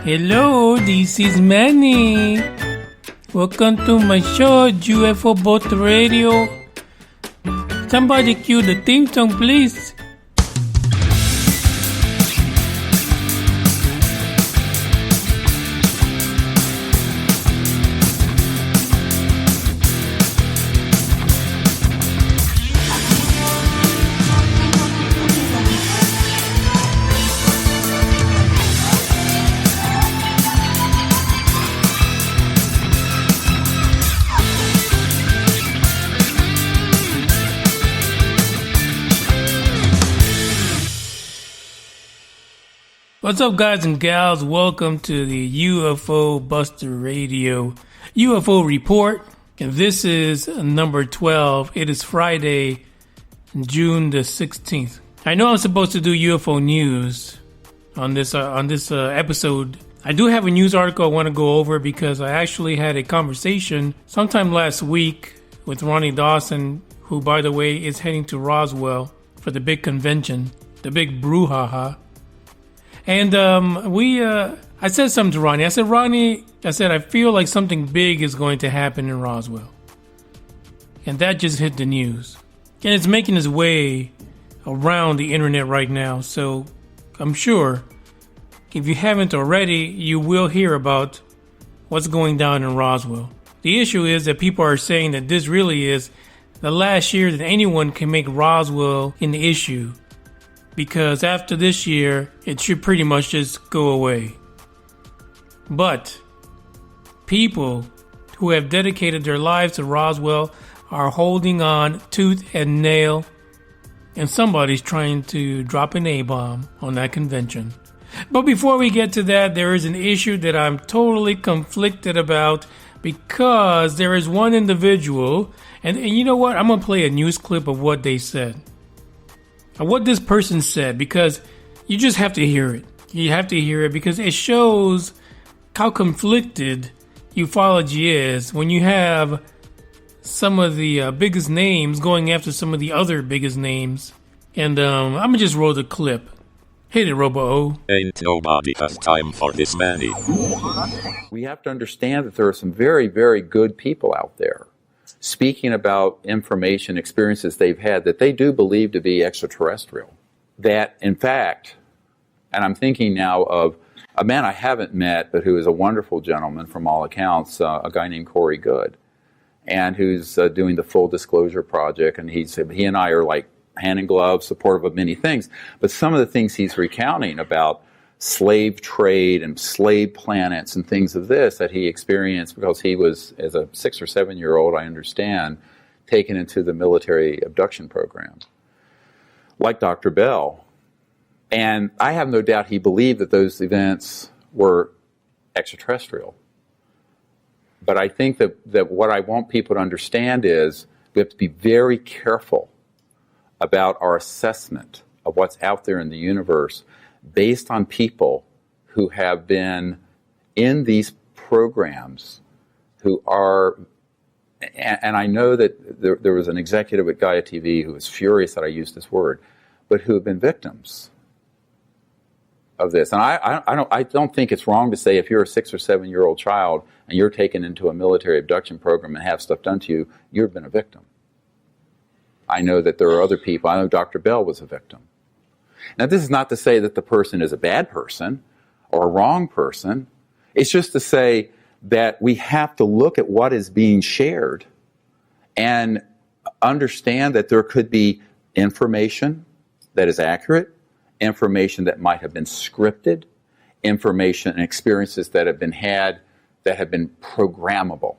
Hello, this is Manny. Welcome to my show, UFO Boat Radio. Somebody cue the theme song, please. What's up, guys and gals? Welcome to the UFO Buster Radio UFO Report. And this is number 12. It is Friday, June the 16th. I know I'm supposed to do UFO news on this episode. I do have a news article I want to go over because I actually had a conversation sometime last week with Ronnie Dawson, who, by the way, is heading to Roswell for the big convention, the big brouhaha. And I said something to Ronnie. I said, I feel like something big is going to happen in Roswell. And that just hit the news. And it's making its way around the internet right now. So I'm sure if you haven't already, you will hear about what's going down in Roswell. The issue is that people are saying that this really is the last year that anyone can make Roswell an issue. Because after this year, it should pretty much just go away. But people who have dedicated their lives to Roswell are holding on tooth and nail, and somebody's trying to drop an A-bomb on that convention. But before we get to that, there is an issue that I'm totally conflicted about, because there is one individual, and you know what? I'm going to play a news clip of what they said. What this person said, because you just have to hear it. You have to hear it because it shows how conflicted ufology is when you have some of the biggest names going after some of the other biggest names. And I'm going to just roll the clip. Hit it, Robo-O. Ain't nobody has time for this, Manny. We have to understand that there are some very, very good people out there speaking about information, experiences they've had that they do believe to be extraterrestrial. That, in fact, and I'm thinking now of a man I haven't met, but who is a wonderful gentleman from all accounts, a guy named Goode, and who's doing the Full Disclosure Project, and he and I are like hand in glove, supportive of many things, but some of the things he's recounting about slave trade and slave planets and things of this that he experienced because he was, as a 6 or 7 year old, I understand, taken into the military abduction program, like Dr. Bell. And I have no doubt he believed that those events were extraterrestrial. But I think that what I want people to understand is we have to be very careful about our assessment of what's out there in the universe based on people who have been in these programs who are, and I know that there was an executive at Gaia TV who was furious that I used this word, but who have been victims of this. And I don't think it's wrong to say if you're a 6 or 7 year old child and you're taken into a military abduction program and have stuff done to you, you've been a victim. I know that there are other people. I know Dr. Bell was a victim. Now, this is not to say that the person is a bad person or a wrong person. It's just to say that we have to look at what is being shared and understand that there could be information that is accurate, information that might have been scripted, information and experiences that have been had that have been programmable.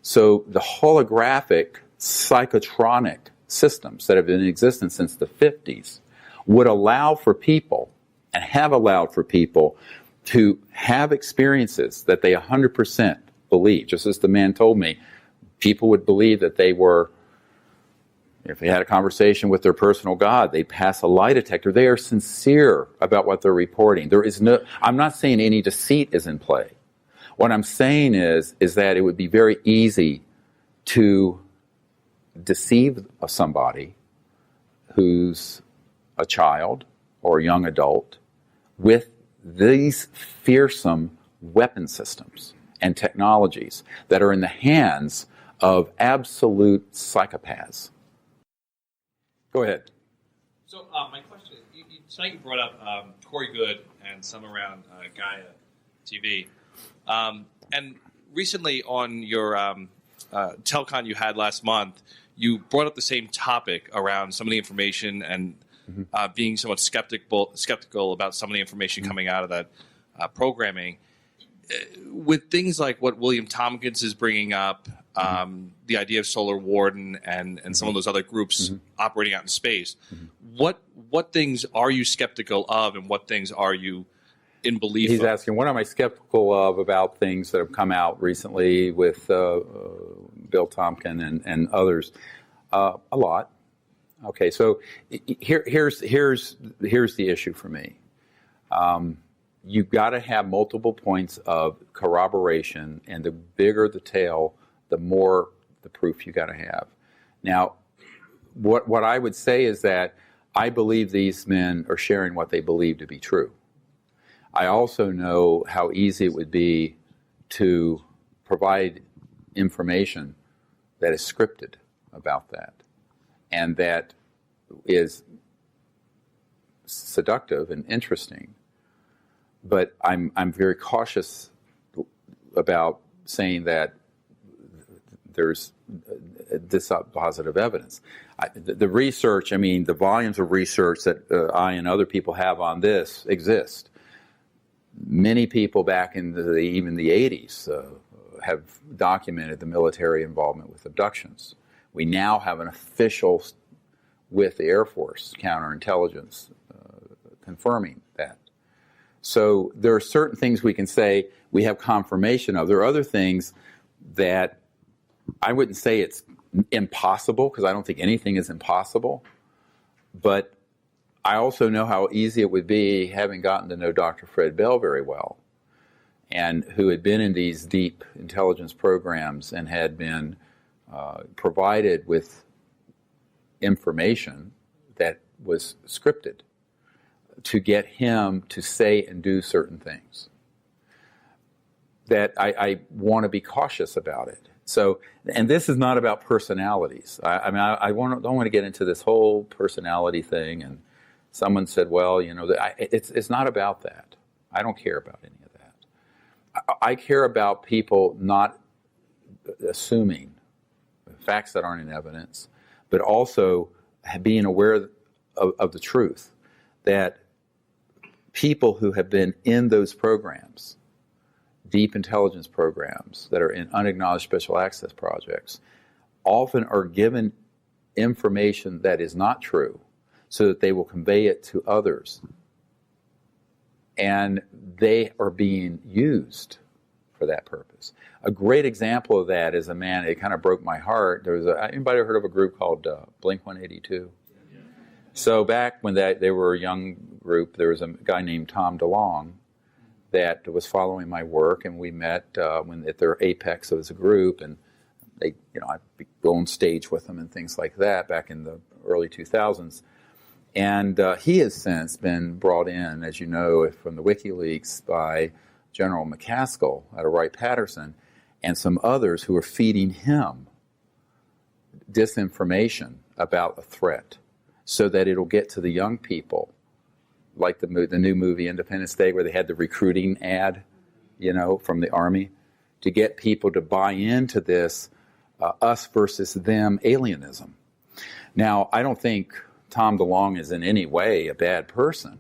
So the holographic psychotronic systems that have been in existence since the 50s would allow for people, and have allowed for people, to have experiences that they 100% believe. Just as the man told me, people would believe that they were, if they had a conversation with their personal God, they pass a lie detector. They are sincere about what they're reporting. There is no, I'm not saying any deceit is in play. What I'm saying is that it would be very easy to deceive somebody who's a child or a young adult with these fearsome weapon systems and technologies that are in the hands of absolute psychopaths. Go ahead. So my question is, tonight you brought up Corey Goode and some around Gaia TV. And recently on your telecon you had last month, you brought up the same topic around some of the information and being somewhat skeptical about some of the information coming out of that programming. With things like what William Tompkins is bringing up, the idea of Solar Warden and some of those other groups operating out in space, what things are you skeptical of, and what things are you in belief He's of? asking, what am I skeptical of about things that have come out recently with Bill Tompkins and others? A lot. Okay, so here's the issue for me. You've got to have multiple points of corroboration, and the bigger the tale, the more the proof you got to have. Now, what I would say is that I believe these men are sharing what they believe to be true. I also know how easy it would be to provide information that is scripted about that, and that is seductive and interesting. But I'm very cautious about saying that there's dispositive evidence. The research, the volumes of research that I and other people have on this exist. Many people back in even the 80s have documented the military involvement with abductions. We now have an official with the Air Force counterintelligence confirming that. So there are certain things we can say we have confirmation of. There are other things that I wouldn't say it's impossible, because I don't think anything is impossible. But I also know how easy it would be, having gotten to know Dr. Fred Bell very well, and who had been in these deep intelligence programs and had been provided with information that was scripted to get him to say and do certain things, that I want to be cautious about it. So, and this is not about personalities. I don't want to get into this whole personality thing. And someone said, well, it's not about that. I don't care about any of that. I care about people not assuming facts that aren't in evidence, but also being aware of the truth, that people who have been in those programs, deep intelligence programs that are in unacknowledged special access projects, often are given information that is not true so that they will convey it to others. And they are being used for that purpose. A great example of that is a man, it kind of broke my heart. There was anybody heard of a group called Blink 182? So back when they were a young group, there was a guy named Tom DeLonge that was following my work, and we met at their apex as a group, and they, I'd go on stage with them and things like that back in the early 2000s. And he has since been brought in, as you know, from the WikiLeaks by General McCaskill out of Wright-Patterson and some others who are feeding him disinformation about a threat so that it'll get to the young people, like the new movie Independence Day, where they had the recruiting ad, from the Army, to get people to buy into this us versus them alienism. Now, I don't think Tom DeLonge is in any way a bad person.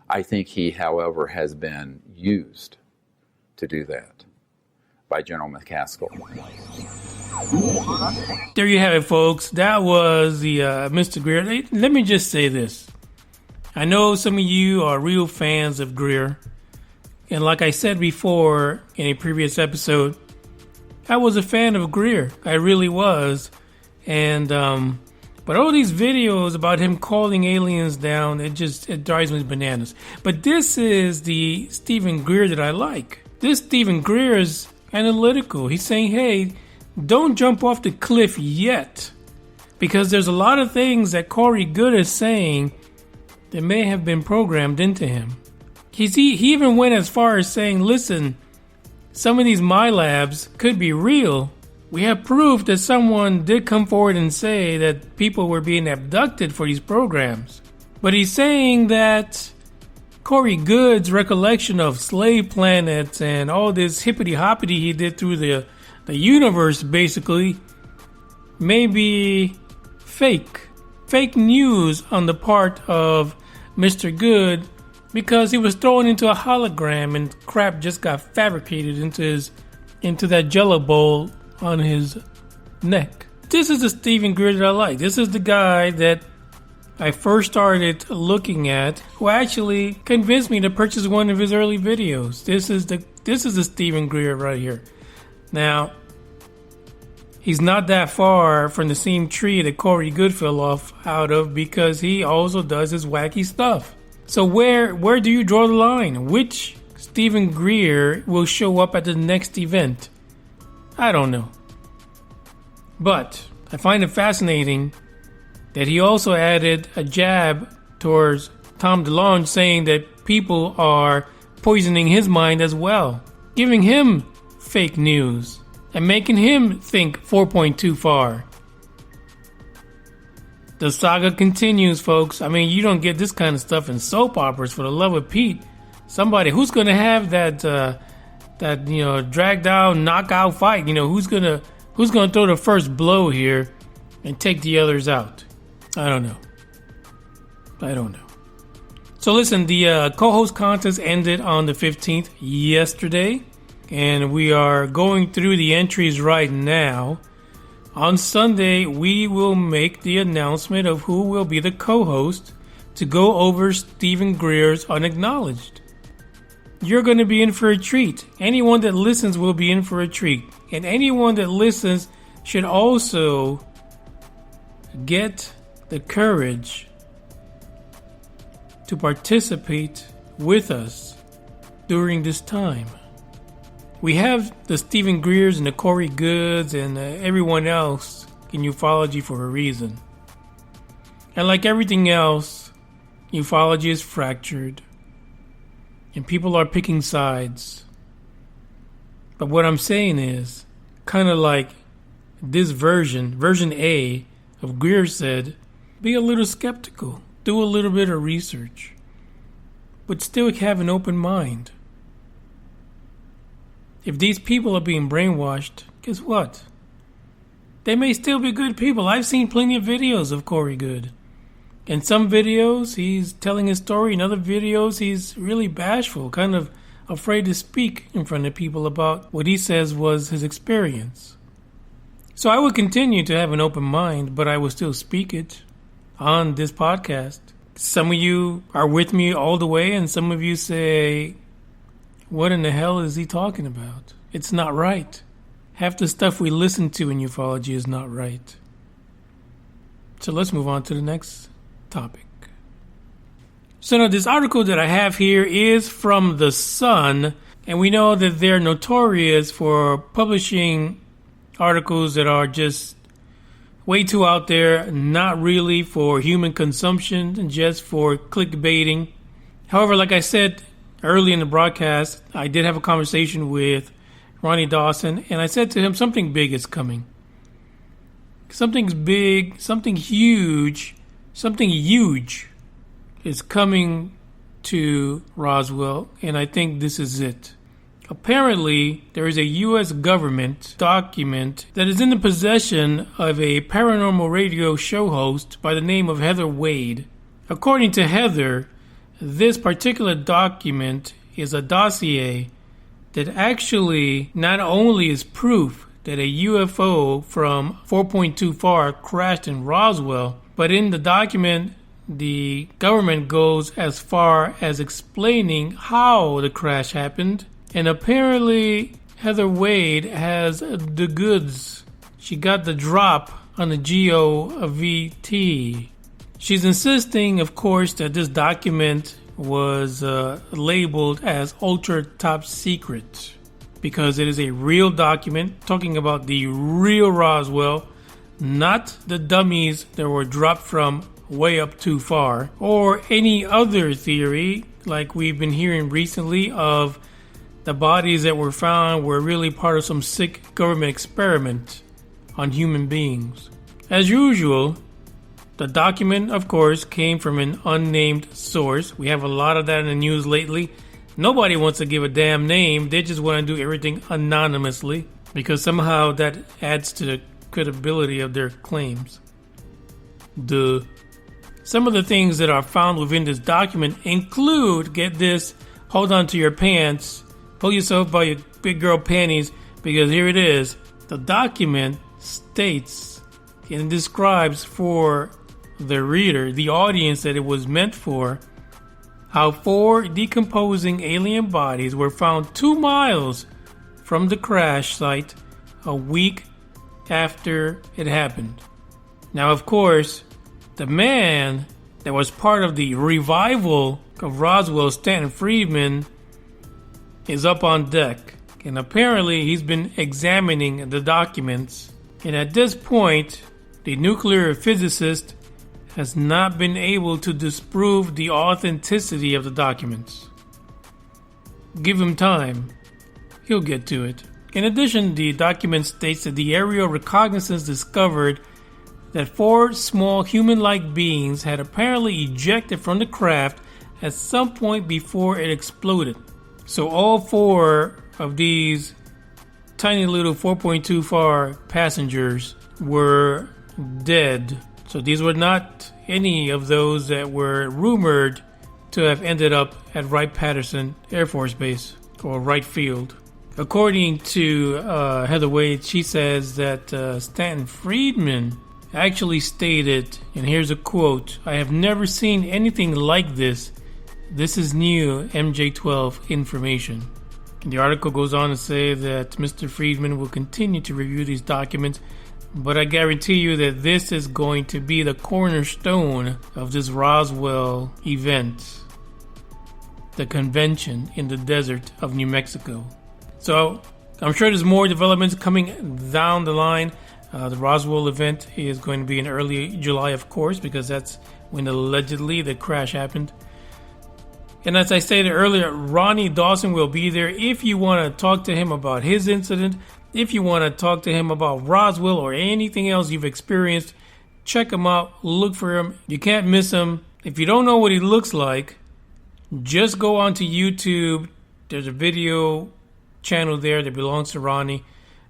I think he, however, has been used to do that by General McCaskill. There you have it, folks. That was the Mr. Greer. Let me just say this. I know some of you are real fans of Greer. And like I said before in a previous episode, I was a fan of Greer. I really was. And but all these videos about him calling aliens down, it drives me bananas. But this is the Stephen Greer that I like. This Stephen Greer is analytical. He's saying, hey, don't jump off the cliff yet. Because there's a lot of things that Corey Goode is saying that may have been programmed into him. He even went as far as saying, listen, some of these my labs could be real. We have proof that someone did come forward and say that people were being abducted for these programs. But he's saying that Corey Goode's recollection of slave planets and all this hippity-hoppity he did through the universe, basically, may be fake. Fake news on the part of Mr. Goode, because he was thrown into a hologram and crap just got fabricated into that jello bowl on his neck. This is the Stephen Greer that I like. This is the guy that I first started looking at, who actually convinced me to purchase one of his early videos. This is the Stephen Greer right here. Now, he's not that far from the same tree that Corey Goode fell off out of, because he also does his wacky stuff. So where do you draw the line? Which Stephen Greer will show up at the next event? I don't know. But I find it fascinating that he also added a jab towards Tom DeLonge, saying that people are poisoning his mind as well, giving him fake news and making him think 4.2 far. The saga continues, folks. I mean, you don't get this kind of stuff in soap operas, for the love of Pete. Somebody who's going to have that drag down knockout fight. Who's going to throw the first blow here and take the others out? I don't know. So listen, the co-host contest ended on the 15th yesterday, and we are going through the entries right now. On Sunday, we will make the announcement of who will be the co-host to go over Stephen Greer's Unacknowledged. You're going to be in for a treat. Anyone that listens will be in for a treat. And anyone that listens should also get the courage to participate with us during this time. We have the Stephen Greers and the Corey Goodes and everyone else in ufology for a reason. And like everything else, ufology is fractured. And people are picking sides. But what I'm saying is, kind of like this version A of Greer said, be a little skeptical. Do a little bit of research. But still have an open mind. If these people are being brainwashed, guess what? They may still be good people. I've seen plenty of videos of Corey Goode. In some videos, he's telling his story. In other videos, he's really bashful, kind of afraid to speak in front of people about what he says was his experience. So I would continue to have an open mind, but I will still speak it on this podcast. Some of you are with me all the way, and some of you say, what in the hell is he talking about? It's not right. Half the stuff we listen to in ufology is not right. So let's move on to the next topic. So now this article that I have here is from The Sun, and we know that they're notorious for publishing articles that are just way too out there, not really for human consumption, just for clickbaiting. However, like I said early in the broadcast, I did have a conversation with Ronnie Dawson, and I said to him, something big is coming. Something's big, something huge is coming to Roswell, and I think this is it. Apparently, there is a U.S. government document that is in the possession of a paranormal radio show host by the name of Heather Wade. According to Heather, this particular document is a dossier that actually not only is proof that a UFO from 4.2 far crashed in Roswell, but in the document, the government goes as far as explaining how the crash happened. And apparently, Heather Wade has the goods. She got the drop on the GOVT. She's insisting, of course, that this document was labeled as ultra top secret because it is a real document talking about the real Roswell, not the dummies that were dropped from way up too far, or any other theory like we've been hearing recently, of the bodies that were found were really part of some sick government experiment on human beings. As usual, the document, of course, came from an unnamed source. We have a lot of that in the news lately. Nobody wants to give a damn name. They just want to do everything anonymously because somehow that adds to the credibility of their claims. Some of the things that are found within this document include, get this, hold on to your pants, pull yourself by your big girl panties, because here it is. The document states and describes for the reader, the audience that it was meant for, how 4 decomposing alien bodies were found 2 miles from the crash site a week after it happened. Now, of course, the man that was part of the revival of Roswell, Stanton Friedman, is up on deck. And apparently he's been examining the documents. And at this point, the nuclear physicist has not been able to disprove the authenticity of the documents. Give him time. He'll get to it. In addition, the document states that the aerial reconnaissance discovered that 4 small human-like beings had apparently ejected from the craft at some point before it exploded. So all 4 of these tiny little 4.2 far passengers were dead. So these were not any of those that were rumored to have ended up at Wright-Patterson Air Force Base or Wright Field. According to Heather Wade, she says that Stanton Friedman actually stated, and here's a quote, "I have never seen anything like this. This is new MJ-12 information." And the article goes on to say that Mr. Friedman will continue to review these documents, but I guarantee you that this is going to be the cornerstone of this Roswell event, the convention in the desert of New Mexico. So I'm sure there's more developments coming down the line. The Roswell event is going to be in early July, of course, because that's when allegedly the crash happened. And as I stated earlier, Ronnie Dawson will be there. If you want to talk to him about his incident, if you want to talk to him about Roswell or anything else you've experienced, check him out. Look for him. You can't miss him. If you don't know what he looks like, just go onto YouTube. There's a video channel there that belongs to Ronnie.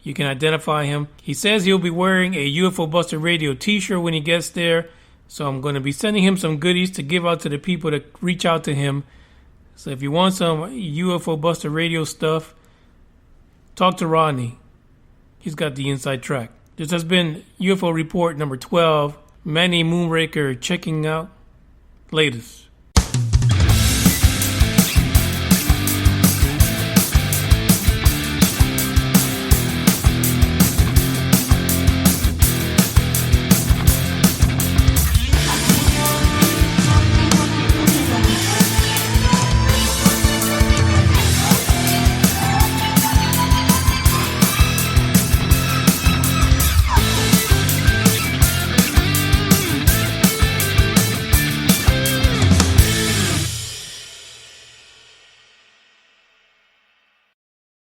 You can identify him. He says he'll be wearing a UFO Buster Radio t-shirt when he gets there. So I'm going to be sending him some goodies to give out to the people that reach out to him. So if you want some UFO Buster Radio stuff, talk to Ronnie. He's got the inside track. This has been UFO Report number 12. Manny Moonraker checking out. Latest.